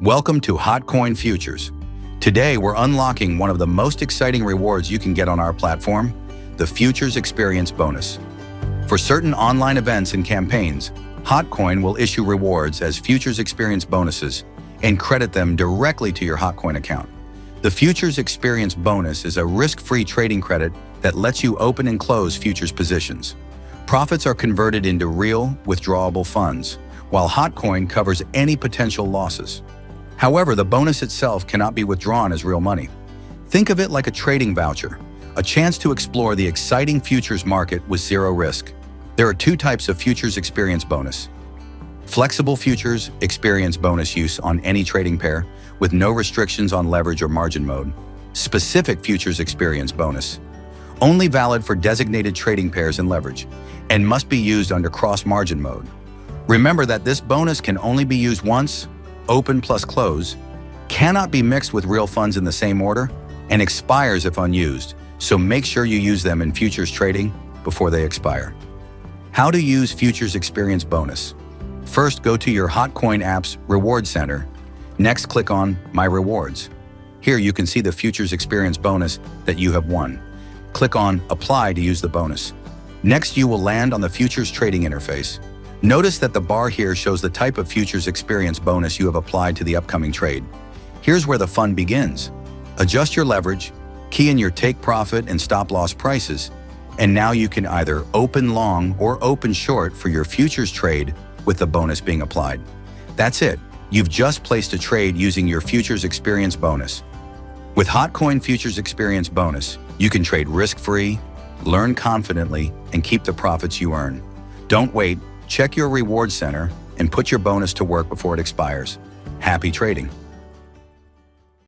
Welcome to Hotcoin Futures. Today, we're unlocking one of the most exciting rewards you can get on our platform, the Futures Experience Bonus. For certain online events and campaigns, Hotcoin will issue rewards as Futures Experience bonuses and credit them directly to your Hotcoin account. The Futures Experience Bonus is a risk-free trading credit that lets you open and close futures positions. Profits are converted into real, withdrawable funds, while Hotcoin covers any potential losses. However, the bonus itself cannot be withdrawn as real money. Think of it like a trading voucher, a chance to explore the exciting futures market with zero risk. There are two types of Futures Experience Bonus. Flexible Futures Experience Bonus use on any trading pair, with no restrictions on leverage or margin mode. Specific Futures Experience Bonus, only valid for designated trading pairs and leverage, and must be used under cross-margin mode. Remember that this bonus can only be used once, open plus close, cannot be mixed with real funds in the same order, and expires if unused, so make sure you use them in futures trading before they expire. How to use Futures Experience Bonus. First, go to your Hotcoin app's Reward Center. Next, click on My Rewards. Here you can see the Futures Experience Bonus that you have won. Click on Apply to use the bonus. Next, you will land on the Futures Trading interface. Notice that the bar here shows the type of Futures Experience Bonus you have applied to the upcoming trade. Here's where the fun begins. Adjust your leverage, key in your take profit and stop loss prices, and now you can either open long or open short for your futures trade with the bonus being applied. That's it. You've just placed a trade using your Futures Experience Bonus. With Hotcoin Futures Experience Bonus, you can trade risk-free, learn confidently, and keep the profits you earn. Don't wait. Check your reward center and put your bonus to work before it expires. Happy trading!